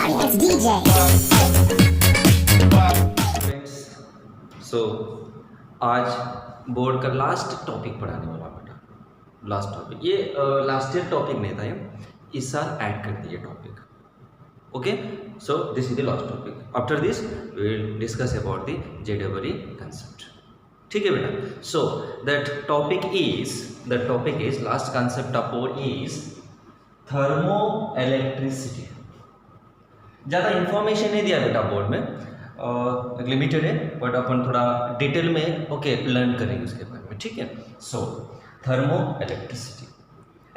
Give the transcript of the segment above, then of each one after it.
It's DJ. Friends, सो आज board का last topic पढ़ाने वाला बेटा। लास्ट टॉपिक ये लास्ट ईयर टॉपिक नहीं था, ये इस साल ऐड कर दिए टॉपिक। Okay, so this is the last topic. After this we will discuss about the JEE concept. ठीक है बेटा। So that topic is last concept of board is thermo electricity. ज़्यादा इंफॉर्मेशन नहीं दिया बेटा बोर्ड में, लिमिटेड है, बट अपन थोड़ा डिटेल में लर्न करेंगे उसके बारे में। ठीक है। सो थर्मो इलेक्ट्रिसिटी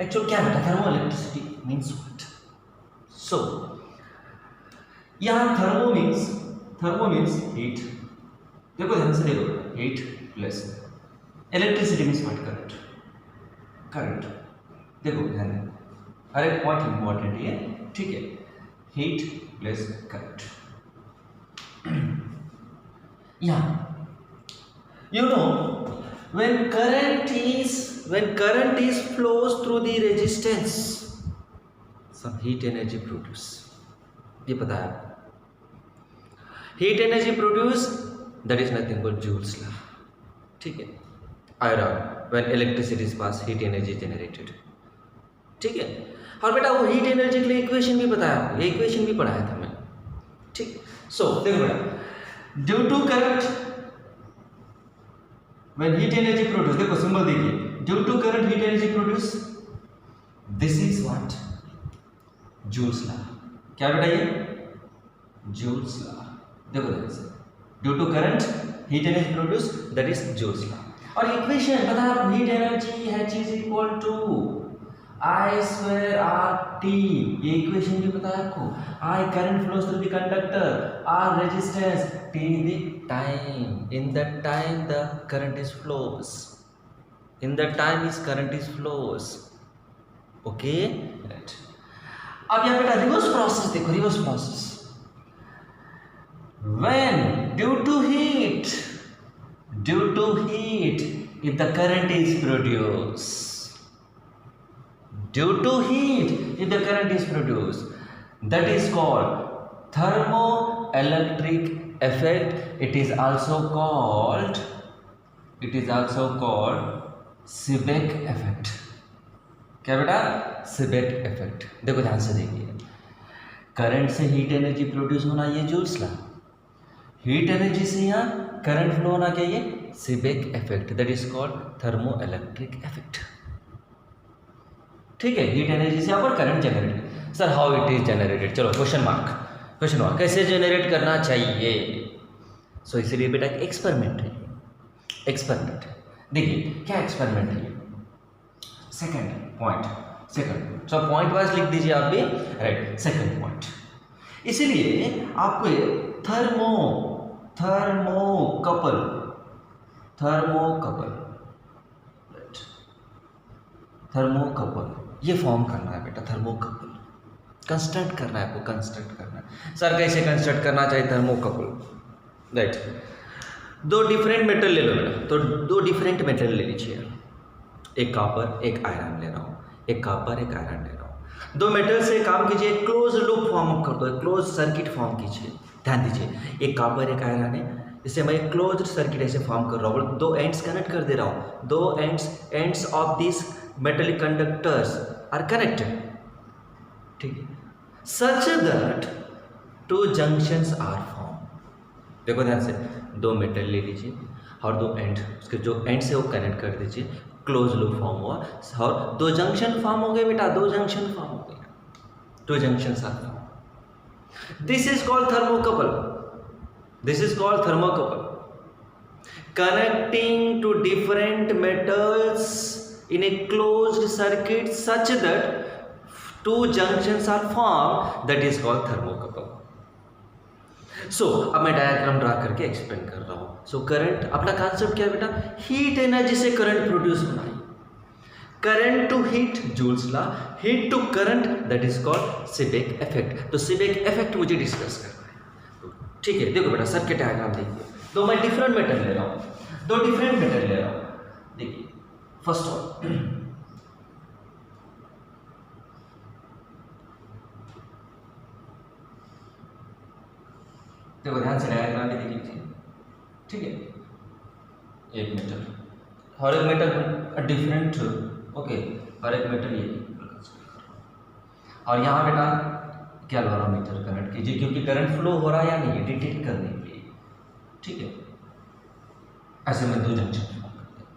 एक्चुअल क्या बेटा? Thermo electricity means what? So यहाँ थर्मो मीन्स हीट। देखो ध्यान से देखो, heat plus electricity means what? Current. देखो ध्यान दें, हर एक पॉइंट इंपॉर्टेंट है। ठीक है, heat plus current. Yeah, you know, when current is flows through the resistance, some heat energy produce. ये पता है? Heat energy produce, that is nothing but Joule's law. ठीक है? Iron, when electricity is passed, heat energy generated. ठीक है? और बेटा वो हीट एनर्जी के लिए इक्वेशन भी बताया आपको, ये इक्वेशन भी पढ़ाया था मैंने। ठीक। सो देखो बेटा, due to current when heat energy produce, देखो सिंबल देखिए, due to current heat energy produce, this is what? Joule's law. क्या बेटा ये? Joule's law. देखो ध्यान से, due to current heat energy produce, that is Joule's law. और equation पता है आपको, heat energy H is equal to I²RT, ये इक्वेशन भी पता है आपको। I current flows through the conductor, R resistance, T the time. In the time the current is flows, in the time is current is flows. Okay, right. अब यहाँ बेटा reverse process देखो, reverse process. When due to heat, if the current is produced, due to heat, if the current is produced, that is called thermoelectric effect. It is also called Seebeck effect. क्या बेटा? Seebeck effect। देखो ध्यान से देखिए, current से heat energy produce होना ये Joule's law, heat energy से यहाँ करंट फ्लो होना क्या ये? Seebeck effect, that is called thermoelectric effect। ठीक है, हीट एनर्जी से यहाँ पर current generate. Sir how it is generated? चलो क्वेश्चन मार्क कैसे जनरेट करना चाहिए? सो इसलिए बेटा एक्सपेरिमेंट है। देखिए क्या एक्सपेरिमेंट है? Second point, so point wise लिख दीजिए आप भी, राइट। सेकंड पॉइंट, इसीलिए आपको थर्मोकपल ये फॉर्म करना है बेटा। थर्मोकपल कंस्ट्रक्ट करना है आपको, कंस्ट्रक्ट करना है। सर कैसे कंस्ट्रक्ट करना चाहिए थर्मोकपल? राइट, दो डिफरेंट मेटल ले लो बेटा, तो दो डिफरेंट मेटल ले लीजिए। एक कॉपर एक आयरन ले रहा हूँ, एक कॉपर एक आयरन ले रहा हूँ। दो मेटल से काम कीजिए, क्लोज लूप फॉर्म कर दो, क्लोज सर्किट फॉर्म कीजिए। ध्यान दीजिए, एक कॉपर एक आयरन है, इसे मैं क्लोज सर्किट ऐसे फॉर्म कर रहा हूँ, दो एंड्स कनेक्ट कर दे रहा हूँ। दो ends of this metallic conductors are connected, ठीक है, such that two junctions are formed। देखो ध्यान से, दो मेटल ले लीजिए और दो एंड, उसके जो एंड से वो कनेक्ट कर दीजिए, क्लोज लूप फॉर्म हुआ और दो जंक्शन फॉर्म हो गए बेटा, दो जंक्शन फॉर्म हो गए, two junctions are form. This is called thermocouple, connecting to different metals in a closed circuit such that two junctions are formed, that is called thermocouple। सो अब मैं डायग्राम ड्रा करके explain कर रहा हूँ। So current, अपना concept क्या है बेटा? हीट एनर्जी से करंट प्रोड्यूस होना है। Current to heat, Joule's law, heat to current, that is called Seebeck effect. तो सीबेक इफेक्ट मुझे डिस्कस करना है। ठीक है, देखो बेटा सर्किट डायग्राम देखिए, तो मैं डिफरेंट मेटल ले रहा हूँ, दो डिफरेंट मेटल ले रहा हूँ। देखिए फर्स्ट वन, देखो ध्यान से डायग्राम भी देख लीजिए, ठीक है। एक मेटल, हर एक मेटल डिफरेंट, ओके, हर एक मेटल ये, और यहाँ बेटा गैल्वेनोमीटर कनेक्ट कीजिए, क्योंकि करंट फ्लो हो रहा है या नहीं डिटेक्ट करने के लिए, ठीक है। ऐसे में दो जंक्शन फॉर्म करते हैं,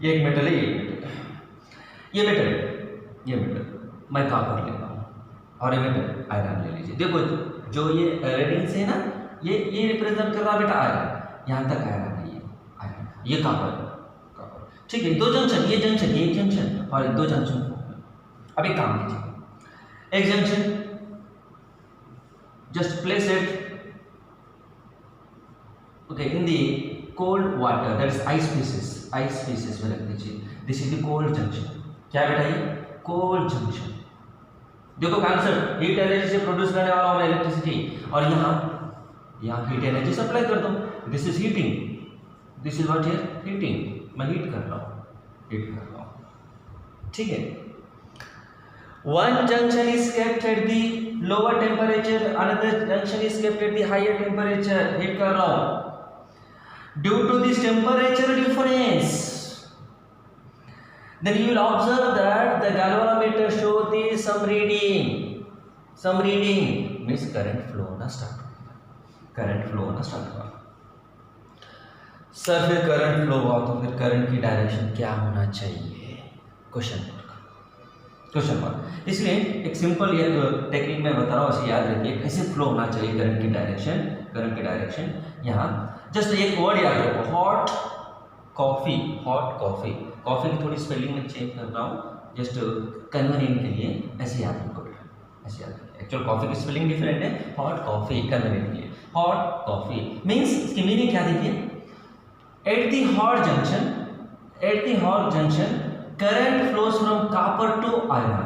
ये एक मेटल है, ये मेटल है, ये मेटल मैं कॉपर ले रहा हूँ, और ये मेटल आयरन ले लीजिए। देखो जो ये रेडिंग से है ना, ये रिप्रेजेंट कर रहा है बेटा आयरन, यहाँ तक आयरन है, ये आयरन, ये कॉपर, ठीक है। दो जंक्शन, ये जंक्शन, ये एक जंक्शन और दो जंक्शन फॉर्म है। अब एक काम कीजिए, एक junction just place it okay in the cold water, that is ice pieces में रख दीजिए। this is the cold junction, क्या बेटा ये cold junction। देखो आंसर, हीट एनर्जी से प्रोड्यूस करने वाला हूं इलेक्ट्रिसिटी, और यहाँ हीट एनर्जी सप्लाई कर दो, this is heating, this is what here heating, मैं हीट कर रहा हूँ, ठीक है। One junction is kept at the lower temperature, another junction is kept at the higher temperature, heat कर रहा हूँ। Due to this temperature difference, then you will observe that the galvanometer show the some reading means current flow होना start हुआ। Sir फिर current flow हुआ तो फिर current की डायरेक्शन क्या होना चाहिए, क्वेश्चन मार्क। इसलिए एक सिंपल ये टेक्निक मैं बता रहा हूँ, इसे याद रखिए, कैसे फ्लो होना चाहिए करंट की डायरेक्शन। यहाँ जस्ट एक वर्ड याद रखो, हॉट कॉफी, कॉफी की थोड़ी स्पेलिंग में चेंज कर रहा हूँ जस्ट कन्वीनियंट के लिए, ऐसे याद रखो बेटा, ऐसे याद रखिए। एक्चुअल कॉफी की स्पेलिंग डिफरेंट है, हॉट कॉफी कन्वीनियंट के लिए, हॉट कॉफी मीन्स इसकी मीनिंग क्या देखिए, at the hot junction current flows from copper to iron,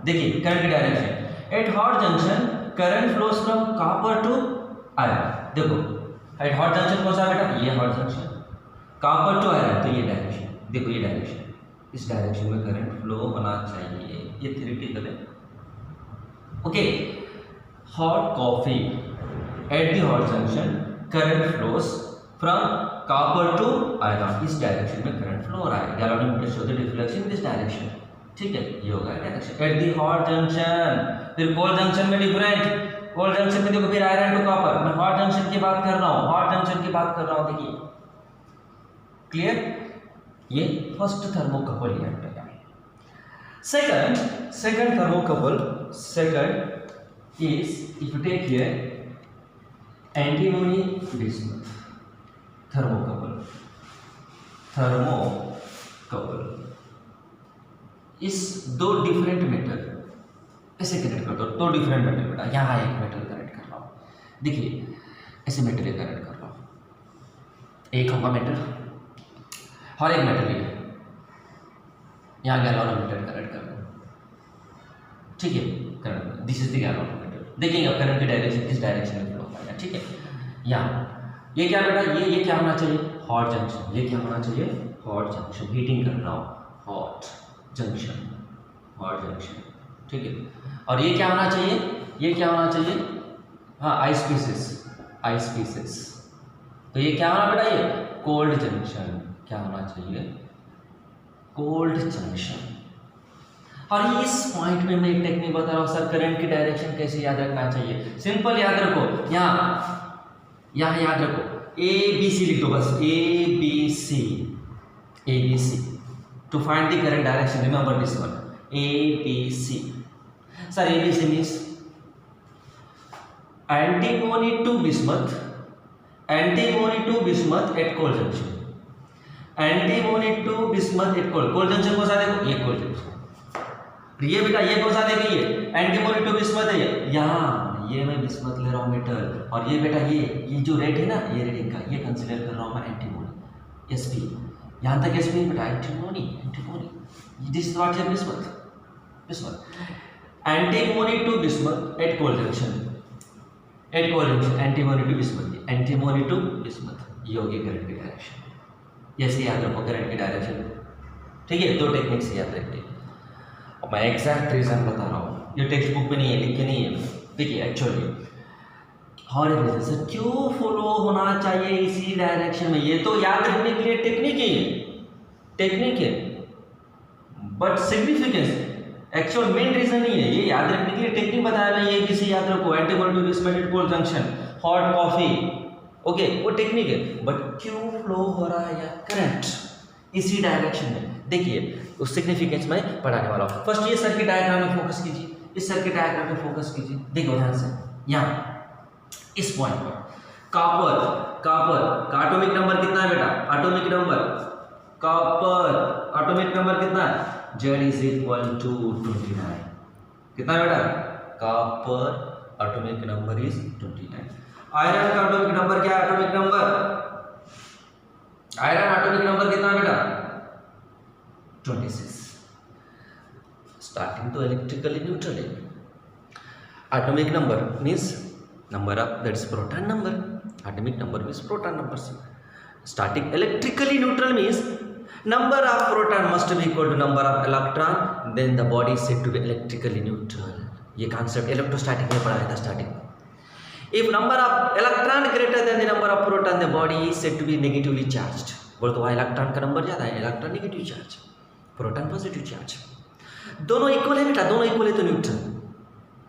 देखिए करंट की direction, at hot junction current flows from copper to iron. देखो एट हॉट जंक्शन कौन सा बेटा, ये hot junction, copper to iron, तो ये डायरेक्शन, देखो ये डायरेक्शन, इस डायरेक्शन में करंट फ्लो होना चाहिए, ये थ्योरेटिकल है, okay. Hot coffee at the hot junction current flows from copper to iron, इस डायरेक्शन में करंट फ्लो हो रहा है, galvanometer show the reflection in this direction, ठीक है, ये होगा direction. At the hot junction, फिर कोल्ड जंक्शन में डिफरेंट, कोल्ड जंक्शन में देखो फिर आयरन टू कॉपर, मैं हॉट जंक्शन की बात कर रहा हूँ, देखिए क्लियर, ये फर्स्ट थर्मोकपल रिएक्टर है। Second thermocouple, second is if you take here antimony bismuth, thermocouple, इस दो डिफरेंट मेटल ऐसे कनेक्ट कर दो, दो डिफरेंट मेटल बेटा, यहाँ एक मेटल कनेक्ट कर रहा हूँ, देखिए ऐसे मेटल कनेक्ट कर रहा हूँ, एक होगा मेटल और एक मेटल ये, यहाँ गैल्वेनोमीटर कनेक्ट कर दो, ठीक है, current, this is the galvanometer, देखिए अब करंट की डायरेक्शन किस डायरेक्शन में फ्लो होगा, ठीक है। यहाँ ये क्या बेटा, ये क्या होना चाहिए, हॉट जंक्शन, ये क्या होना चाहिए, हॉट जंक्शन, हीटिंग कर रहा हूँ, हॉट जंक्शन, ठीक है। और ये क्या होना चाहिए, हाँ आइस पीसेस, तो ये क्या होना बेटा, ये कोल्ड जंक्शन, क्या होना चाहिए, कोल्ड जंक्शन। और इस पॉइंट में मैं एक टेक्निक बता रहा हूँ सर, करंट की डायरेक्शन कैसे याद रखना चाहिए, सिंपल याद रखो, यहाँ याद रखो, ए बी सी लिख दो बस, A B C to find the current direction, remember this one, A B C. Sir A B C means antimony to bismuth at cold junction, antimony to bismuth at cold junction कौन सा देखो, ये cold junction, ये बेटा ये कौन सा देखो, ये एंटीमोनी टू बिस्मथ है, यहाँ ये मैं बिस्मथ ले रहा हूँ मेटल, और ये बेटा ये जो रेट है ना, ये रेडिंग का, ये कंसीडर कर रहा हूँ मैं एंटीमोनी, एसपी, यहाँ तक एसपी बेटा, एंटीमोनी, दिस इज व्हाट है bismuth, antimony to bismuth at cold junction, antimony to bismuth, ये होगी करंट की डायरेक्शन, ऐसे याद रखो करंट की डायरेक्शन, ठीक है, दो टेक्निक से याद रखिए। अब मैं एग्जैक्ट रीजन बता रहा हूँ, ये टेक्स्ट बुक में नहीं है, लिख के नहीं है, देखिए एक्चुअली हॉरिजॉन्टल से क्यों फ्लो होना चाहिए इसी डायरेक्शन में, ये तो याद रखने के लिए टेक्निक है, but significance actual main reason नहीं है, ये याद रखने के लिए टेक्निक बताया मैं, ये किसी याद रखो एंटीमोल्टिव cold junction, hot coffee, okay वो टेक्निक है, बट क्यों फ्लो हो रहा है या करंट इसी डायरेक्शन में, देखिए उस सिग्निफिकेंस में पढ़ाने वाला हूँ। फर्स्ट ये सर्किट डायग्राम में फोकस कीजिए, इस सर्किट डायग्राम में फोकस कीजिए, देखो ध्यान से यहाँ इस पॉइंट पर कॉपर का एटॉमिक नंबर कितना है बेटा, atomic number copper atomic number कितना है, Z इज इक्वल टू 29, कितना है बेटा, copper atomic number is 29। Iron का एटॉमिक नंबर क्या है, atomic number iron atomic number कितना है बेटा, 26। स्टार्टिंग तो इलेक्ट्रिकली न्यूट्रल है, atomic number means number of, that is proton number, atomic number means proton numbers, starting electrically neutral means number of proton must be equal to number of electron, then the body is said to be electrically neutral। ये concept electrostatic में पढ़ा था starting। if number of electron greater than the number of proton, the body is said to be negatively charged। बोल तो electron का number ज्यादा है, electron negative charge, proton positive charge, दोनों इक्वल है बेटा, दोनों इक्वल है तो न्यूट्रल।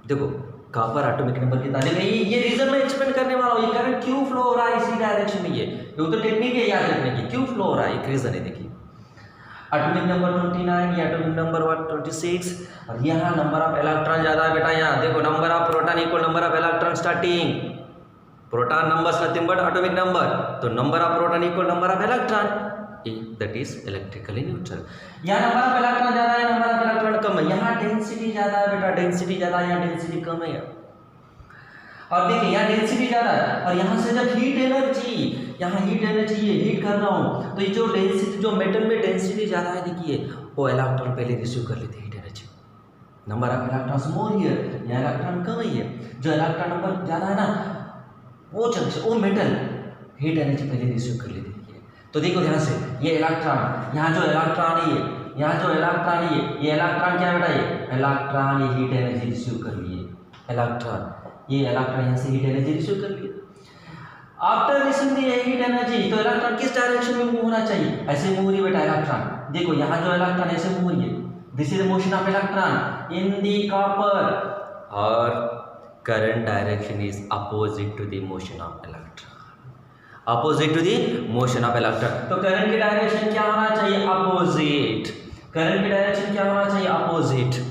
देखो कॉपर एटॉमिक नंबर कितना, ये रीजन में एक्सप्लेन करने वाला हूँ, ये करंट क्यों फ्लो हो रहा है इसी डायरेक्शन में, ये तो टेक्निक है याद रखने की, क्यों फ्लो हो रहा है एक रीजन है। देखिए एटॉमिक नंबर 29, ये एटॉमिक नंबर 26, और यहाँ नंबर ऑफ इलेक्ट्रॉन ज्यादा है बेटा, यहाँ देखो number of proton equal number of electron, starting proton number nothing but atomic number, तो number of proton equal number of electron, that is electrically neutral. यहाँ नंबर ऑफ इलेक्ट्रॉन ज्यादा है, number of electron कम है, यहाँ density ज्यादा है बेटा, density ज्यादा है, यहाँ डेंसिटी कम है। और देखिए यहाँ डेंसिटी ज्यादा है, और यहाँ से जब हीट एनर्जी, यहाँ हीट एनर्जी ये हीट कर रहा हूँ, तो ये जो डेंसिटी, जो मेटल में डेंसिटी ज्यादा है, देखिए वो इलेक्ट्रॉन पहले रिसीव कर लेते हैं heat energy, number of electrons more here, यहाँ इलेक्ट्रॉन कम है, जो इलेक्ट्रॉन नंबर ज्यादा है ना, वो जंक्शन वो मेटल हीट एनर्जी पहले रिसीव कर लेते हैं। तो देखो ध्यान से, ये इलेक्ट्रॉन, यहाँ जो इलेक्ट्रॉन है, यहाँ जो इलेक्ट्रॉन है, ये इलेक्ट्रॉन क्या बेटा, ये इलेक्ट्रॉन ये हीट एनर्जी रिसीव कर लिए, इलेक्ट्रॉन ये इलेक्ट्रॉन यहाँ से हीट एनर्जी रिसीव कर लिए। After receiving the heat energy, तो इलेक्ट्रॉन किस डायरेक्शन में मूव होना चाहिए, ऐसे मूव रही बेटा इलेक्ट्रॉन, देखो यहाँ जो इलेक्ट्रॉन ऐसे मूव रही है, this is the motion of electron in the copper, और current direction is opposite to the motion of electron, opposite to the motion of electron. तो करंट की डायरेक्शन क्या होना चाहिए, अपोजिट, करंट की डायरेक्शन क्या होना चाहिए, अपोजिट।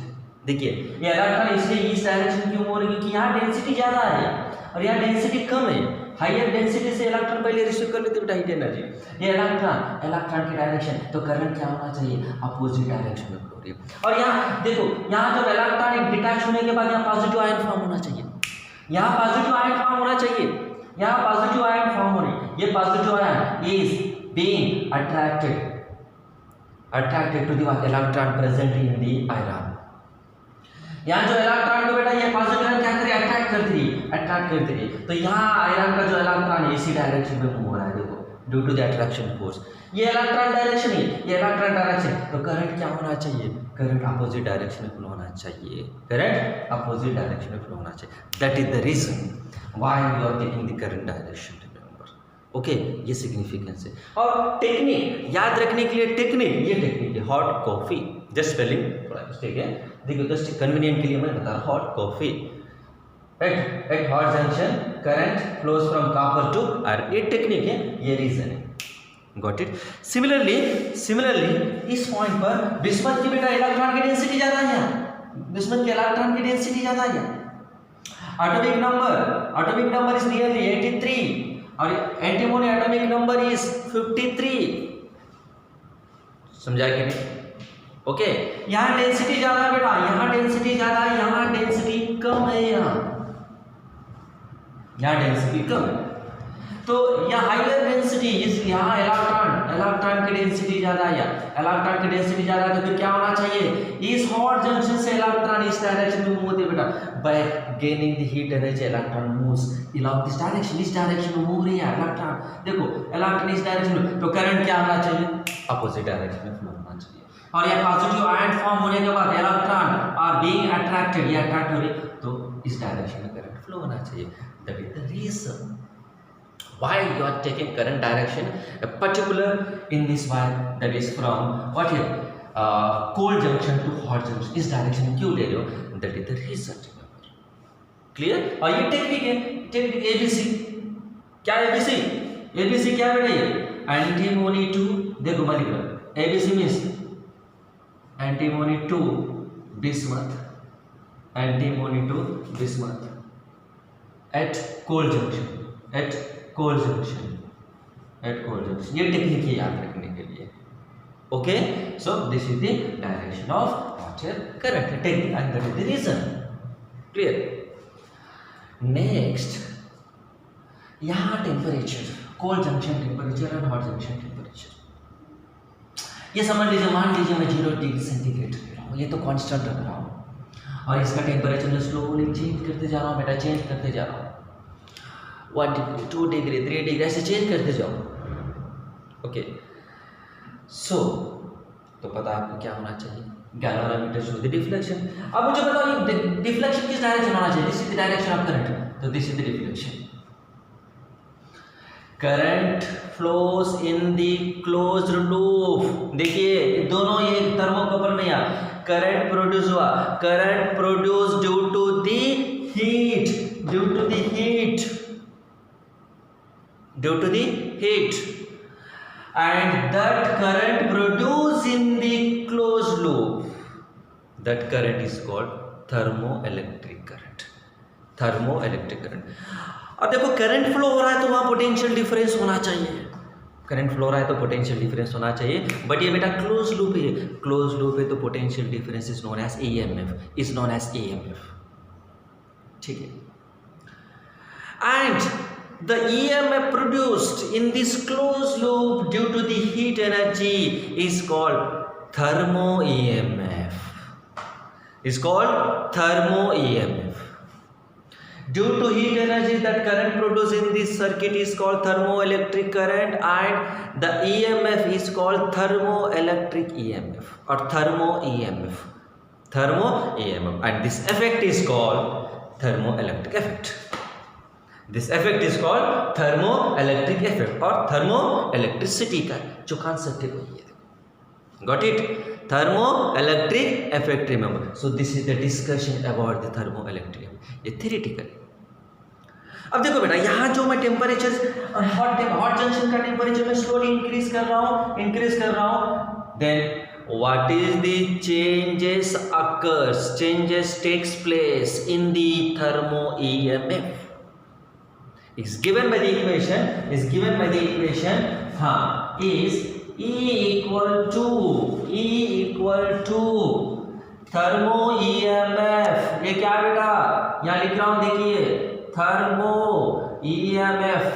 देखिए ये इलेक्ट्रॉन इसलिए इस डायरेक्शन क्यों हो रही है, क्योंकि यहाँ डेंसिटी ज्यादा है और यहाँ डेंसिटी कम है, हायर डेंसिटी से इलेक्ट्रॉन पहले रिसीव कर लेते हैं हीट एनर्जी, ये इलेक्ट्रॉन की डायरेक्शन, तो करंट क्या होना चाहिए, अपोजिट डायरेक्शन में हो रही है। और यहाँ देखो, यहाँ जब इलेक्ट्रॉन डिटैच होने के बाद यहाँ पॉजिटिव आयन फॉर्म होना चाहिए, यहाँ पॉजिटिव आयन फॉर्म होना चाहिए, यहाँ पॉजिटिव आयन फॉर्म हो रही, ये positive ion is being attracted to the electron present in the iron. यहाँ जो इलेक्ट्रॉन को बेटा ये पॉजिटिव आयन क्या करे, अट्रैक्ट करती रही, तो यहाँ आयरन का जो इलेक्ट्रॉन है इसी डायरेक्शन में मूव हो रहा है, देखो due to the attraction force, ये इलेक्ट्रॉन डायरेक्शन है, ये इलेक्ट्रॉन डायरेक्शन, तो करंट क्या होना चाहिए, करंट अपोजिट डायरेक्शन में फ्लो होना चाहिए, करंट अपोजिट डायरेक्शन में फ्लो होना चाहिए, that is the reason why you are taking the current direction, remember, okay. ये सिग्निफिकेंस है। और टेक्निक याद रखने के लिए, टेक्निक ये टेक्निक है, हॉट कॉफी, जस्ट स्पेलिंग थोड़ा मिस्टेक है, देखो जस्ट कन्वीनियंट के लिए मैं बता रहा हूँ, hot coffee, at hot junction current flows from copper to iron, ये टेक्निक है, ये रीजन है, गॉट इट। सिमिलरली इस पॉइंट पर बिस्मथ की बेटा इलेक्ट्रॉन की डेंसिटी ज्यादा है, बिस्मथ के इलेक्ट्रॉन की डेंसिटी ज्यादा है, एटॉमिक नंबर इज नियरली 83 और एंटीमोनी एटॉमिक नंबर इज 53, समझा कि नहीं, ओके। यहाँ डेंसिटी ज्यादा है बेटा, यहाँ डेंसिटी ज्यादा है, यहाँ डेंसिटी कम है, यहाँ डेंसिटी कम है, तो यहाँ हाइयर डेंसिटी, इस यहाँ इलेक्ट्रॉन की डेंसिटी ज्यादा है, इलेक्ट्रॉन की डेंसिटी ज्यादा है, तो फिर क्या होना चाहिए, इस हॉट जंक्शन से इलेक्ट्रॉन इस डायरेक्शन में मूव होते बेटा, bye gaining the heat energy electron moves along this direction, इस डायरेक्शन में मूव रही है इलेक्ट्रॉन, देखो इलेक्ट्रॉन इस डायरेक्शन में, तो करंट क्या होना चाहिए, अपोजिट डायरेक्शन में फ्लो होना चाहिए। और यह पॉजिटिव आयन फॉर्म होने के बाद इलेक्ट्रॉन आर बीइंग अट्रैक्टेड, ये अट्रैक्ट हो रही, तो इस डायरेक्शन में करंट फ्लो होना चाहिए. That is the reason why you are taking current direction a particular in this wire, that is from what here cold junction to hot junction. इस direction में क्यों ले रहे हो? That is the reason. Clear? और ये technique है, technique ABC. क्या ABC? ABC क्या बेटा ये? एंटीमोनी टू, देखो Malik ABC means antimony to bismuth, antimony to bismuth at cold junction, at cold junction, at cold junction. ये टेक्निक है याद रखने के लिए. Okay, so this is the direction of water current technique and that is the reason. Clear? Next, यहाँ temperature, cold junction temperature and hot junction temperature. ये समझ लीजिए, मान लीजिए मैं 0 डिग्री सेंटीग्रेड ले रहा हूँ, ये तो कांस्टेंट रख रहा हूँ और इसका टेम्परेचर मैं स्लोली चेंज करते जा रहा हूँ बेटा, चेंज करते जा रहा हूँ. 1 डिग्री, 2 डिग्री, 3 डिग्री ऐसे चेंज करते जाओ. ओके, सो तो पता आपको क्या होना चाहिए? Galvanometer show the deflection. अब मुझे बताओ ये डिफ्लेक्शन किस डायरेक्शन होना चाहिए? This is the direction of current, तो this is the deflection. Current flows in the closed loop. देखिए दोनों ये थर्मोकपल में या करंट प्रोड्यूस हुआ, current produce due to the heat, due to the heat, due to the heat, and that current produced in the closed loop, that current is called thermoelectric current. Thermoelectric current. अब देखो current flow हो रहा है तो वहाँ potential difference होना चाहिए. Current flow हो रहा है तो पोटेंशियल डिफरेंस होना चाहिए, बट ये बेटा क्लोज लूप है, क्लोज लूप है तो potential difference is known as EMF, is known as EMF. ठीक है? And the EMF produced in this closed loop due to the heat energy is called thermo EMF. Is called thermo EMF. Due to heat energy, that current produced in this circuit is called thermoelectric current, and the EMF is called thermoelectric EMF or thermo EMF. Thermo EMF, and this effect is called thermoelectric effect. This effect is called thermoelectric effect or thermoelectricity का जो concept है वही है. Got it? Thermoelectric effect, remember. So this is the discussion about the thermoelectric effect. ये theoretical. अब देखो बेटा, यहाँ जो मैं टेम्परेचर हॉट जंक्शन का टेम्परेचर में स्लोली इंक्रीज कर रहा हूँ, then what is the changes occurs, changes takes place in the thermo EMF. is given by the equation, is E equal to thermo EMF. ये क्या बेटा, यहाँ लिख रहा हूँ देखिए, thermo EMF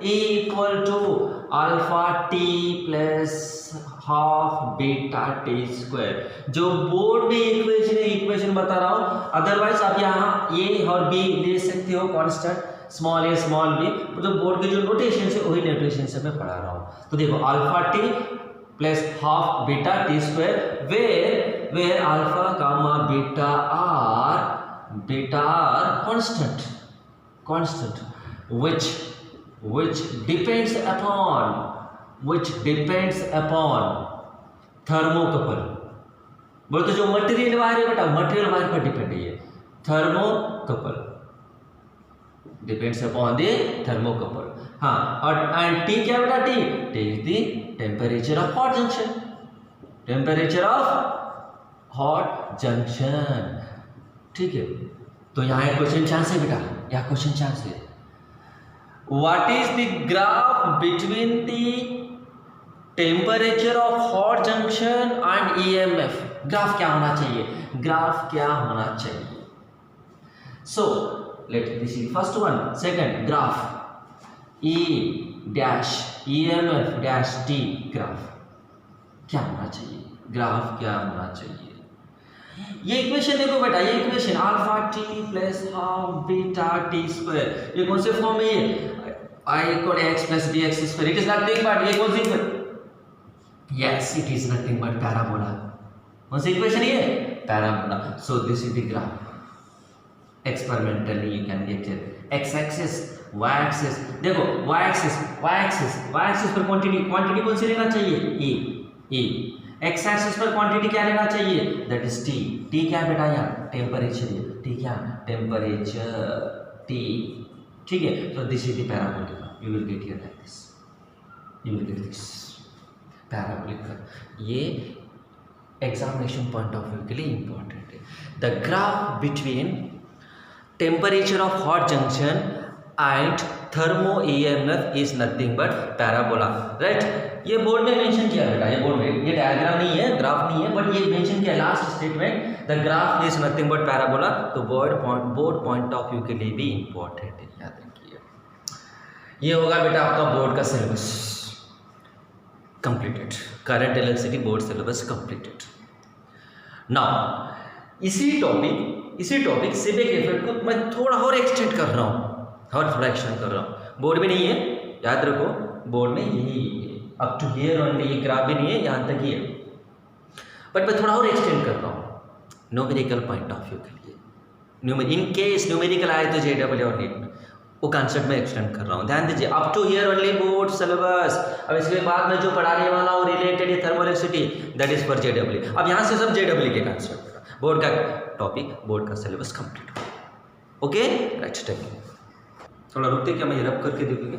E equal to alpha t plus half beta T square. जो board में इक्वेशन बता रहा हूँ, अदरवाइज आप यहाँ ए और बी ले सकते हो कांस्टेंट, स्मॉल ए स्मॉल बी. जो बोर्ड के जो नोटेशन है वही नोटेशन से मैं पढ़ा रहा हूँ. तो देखो alpha T plus half beta T square, where alpha gamma beta are constant which depends upon thermocouple. बोलते जो मटेरियल वायर है बेटा, मटेरियल वायर पर डिपेंड है ये. Thermocouple depends upon the thermocouple. हाँ, और एंड टी क्या बेटा, T is the temperature of hot junction, temperature of hot junction. ठीक है? तो यहाँ क्वेश्चन चांस है बेटा, यहाँ क्वेश्चन चांस है. What is the graph between the temperature of hot junction and EMF? Graph क्या होना चाहिए? So let's see first one. Second graph E dash EMF dash T graph क्या होना चाहिए? ग्राफ क्या होना चाहिए? ये इक्वेशन देखो बेटा, ये equation alpha T plus half beta T square, ये कौन से फॉर्म में है? I equal X plus B X square. It is nothing but, ये कौन सी, yes it is nothing but parabola. कौन सी इक्वेशन ये? Parabola. So this is the graph. experimentally you can get it. X axis, y axis, देखो y axis पर quantity कौन सी लेना चाहिए? E. x axis पर क्वांटिटी क्या लेना चाहिए? That is T. T क्या है बेटा? यहाँ टेम्परेचर. T क्या? Temperature T. ठीक है. तो this is the parabolic. You will get here like this. You will get this parabolic. ये एग्जामिनेशन पॉइंट ऑफ व्यू के लिए इंपॉर्टेंट है. The graph between temperature of hot junction and thermo EMF is nothing but parabola. Right. ये board में mention किया बेटा. ये board में, ये डायग्राम नहीं है, ग्राफ नहीं है, बट ये मेंशन किया last statement. The graph is nothing but parabola. तो बोर्ड पॉइंट ऑफ व्यू के लिए भी इंपॉर्टेंट है. याद रखिए. ये होगा बेटा आपका बोर्ड का syllabus completed. Current electricity board syllabus completed. Now इसी टॉपिक सिविक इफेक्ट को मैं थोड़ा और एक्सटेंड कर रहा हूँ. बोर्ड में नहीं है, याद रखो. बोर्ड में यही है, अप टू हियर ओनली. ये ग्राफ भी नहीं है, यहाँ तक ही है, बट मैं थोड़ा और एक्सटेंड कर रहा हूँ न्यूमेरिकल पॉइंट ऑफ व्यू के लिए. इन केस न्यूमेरिकल आए तो JEE और नीट में वो कॉन्सेप्ट में एक्सटेंड कर रहा हूँ. ध्यान दीजिए. Up to here only board syllabus. अब इसके बाद में जो पढ़ाने वाला हूँ रिलेटेड है thermal electricity, that is for JEE. अब यहाँ से सब JEE के कॉन्सेप्ट, बोर्ड का टॉपिक, बोर्ड का सिलेबस कंप्लीट हो. ओके. राइट. थोड़ा रुकते क्या, मैं ये रब करके देखूँगा.